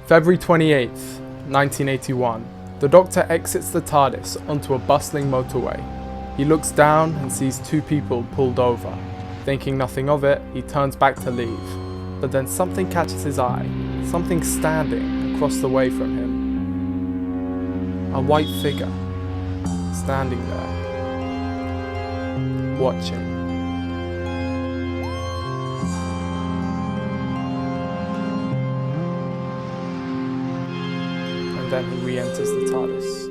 February 28th, 1981. The Doctor exits the TARDIS onto a bustling motorway. He looks down and sees two people pulled over. Thinking nothing of it, he turns back to leave. But then something catches his eye. Something standing across the way from him. A white figure, standing there, watching. And then he re-enters the TARDIS.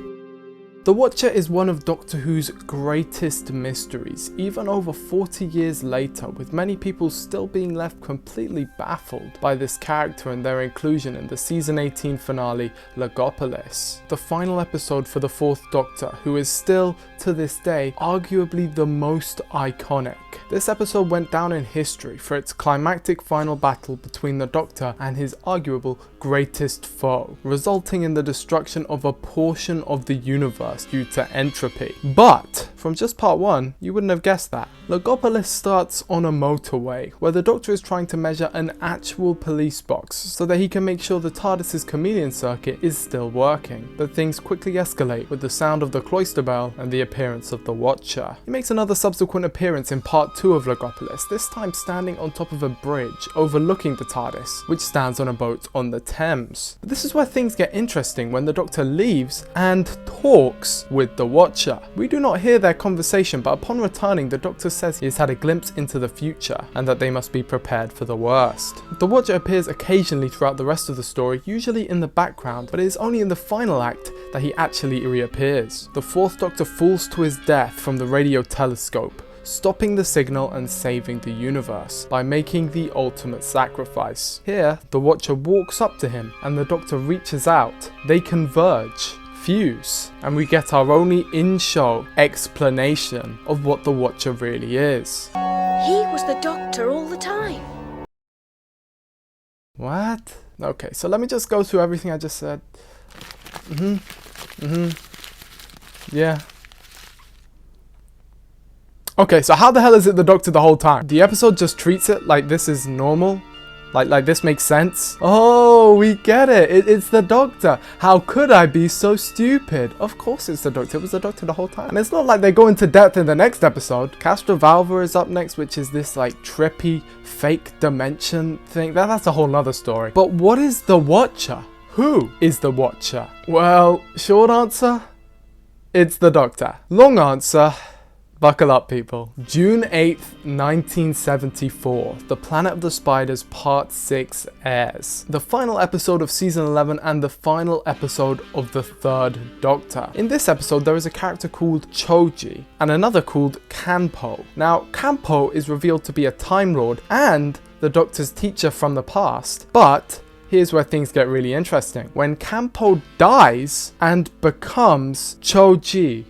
The Watcher is one of Doctor Who's greatest mysteries, even over 40 years later, with many people still being left completely baffled by this character and their inclusion in the season 18 finale, Logopolis, the final episode for the fourth Doctor, who is still, to this day, arguably the most iconic. This episode went down in history for its climactic final battle between the Doctor and his arguable greatest foe, resulting in the destruction of a portion of the universe due to entropy. But from just part 1, you wouldn't have guessed that. Logopolis starts on a motorway where the Doctor is trying to measure an actual police box so that he can make sure the TARDIS's chameleon circuit is still working. But things quickly escalate with the sound of the cloister bell and the appearance of the Watcher. He makes another subsequent appearance in part 2 of Logopolis, this time standing on top of a bridge overlooking the TARDIS, which stands on a boat on the Thames. But this is where things get interesting when the Doctor leaves and talks with the Watcher. We do not hear their conversation, but upon returning, the Doctor says he has had a glimpse into the future and that they must be prepared for the worst. The Watcher appears occasionally throughout the rest of the story, usually in the background, but it is only in the final act that he actually reappears. The fourth Doctor falls to his death from the radio telescope, stopping the signal and saving the universe by making the ultimate sacrifice. Here, the Watcher walks up to him and the Doctor reaches out. They converge, fuse, and we get our only in-show explanation of what the Watcher really is. He was the Doctor all the time. What? Okay, so let me just go through everything I just said. Yeah. Okay, so how the hell is it the Doctor the whole time? The episode just treats it like this is normal? Like this makes sense? Oh, we get it. It's the Doctor. How could I be so stupid? Of course it's the Doctor. It was the Doctor the whole time. And it's not like they go into depth in the next episode. Castrovalva is up next, which is this like trippy fake dimension thing. That's a whole nother story. But what is the Watcher? Who is the Watcher? Well, short answer, it's the Doctor. Long answer, buckle up, people. June 8th, 1974, The Planet of the Spiders Part 6 airs. The final episode of Season 11 and the final episode of the third Doctor. In this episode, there is a character called Choji and another called Kanpo. Now, Kanpo is revealed to be a Time Lord and the Doctor's teacher from the past, but here's where things get really interesting. When Kanpo dies and becomes Choji.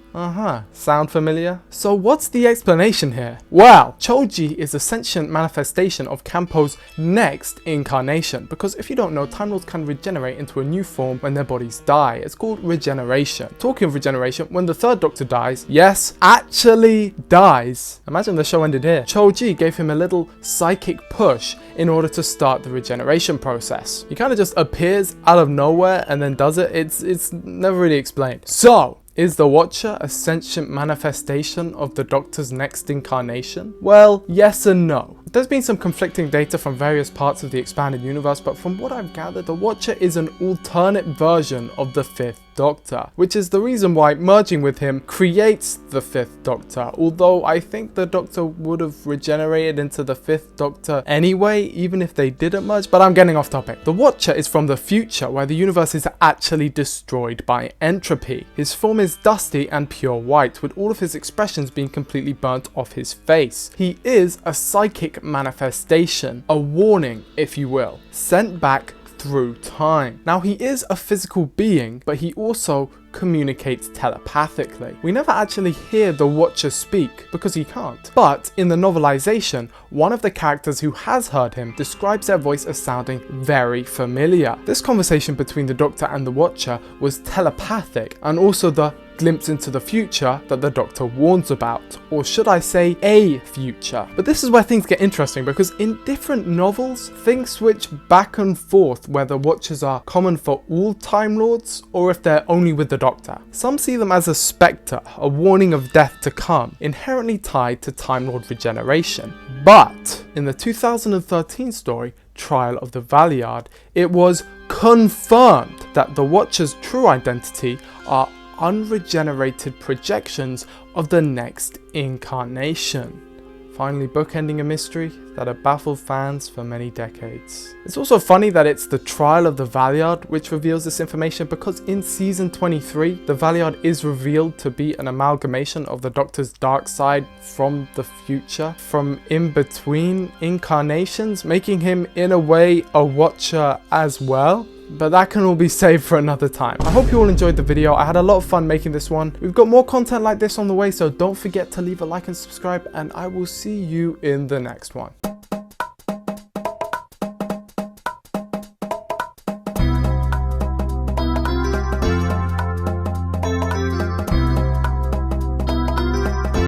Sound familiar? So what's the explanation here? Well, Choji is a sentient manifestation of Kanpo's next incarnation, because if you don't know, Time Lords can regenerate into a new form when their bodies die. It's called regeneration. Talking of regeneration, when the third Doctor dies, yes, actually dies. Imagine the show ended here. Choji gave him a little psychic push in order to start the regeneration process. He kind of just appears out of nowhere and then does it. It's never really explained. So, is the Watcher a sentient manifestation of the Doctor's next incarnation? Well, yes and no. There's been some conflicting data from various parts of the expanded universe, but from what I've gathered, the Watcher is an alternate version of the fifth Doctor, which is the reason why merging with him creates the fifth Doctor, although I think the Doctor would have regenerated into the fifth Doctor anyway, even if they didn't merge, but I'm getting off topic. The Watcher is from the future, where the universe is actually destroyed by entropy. His form is dusty and pure white, with all of his expressions being completely burnt off his face. He is a psychic manifestation, a warning, if you will, sent back through time. Now, he is a physical being, but he also communicates telepathically. We never actually hear the Watcher speak because he can't. But in the novelization, one of the characters who has heard him describes their voice as sounding very familiar. This conversation between the Doctor and the Watcher was telepathic and also the glimpse into the future that the Doctor warns about, or should I say a future. But this is where things get interesting, because in different novels, things switch back and forth whether Watchers are common for all Time Lords or if they're only with the Doctor. Some see them as a spectre, a warning of death to come, inherently tied to Time Lord regeneration. But in the 2013 story, Trial of the Valeyard, it was confirmed that the Watchers' true identity are unregenerated projections of the next incarnation. Finally bookending a mystery that had baffled fans for many decades. It's also funny that it's the Trial of the Valeyard which reveals this information, because in season 23, the Valeyard is revealed to be an amalgamation of the Doctor's dark side from the future, from in between incarnations, making him in a way a Watcher as well. But that can all be saved for another time. I hope you all enjoyed the video. I had a lot of fun making this one. We've got more content like this on the way, so don't forget to leave a like and subscribe, and I will see you in the next one.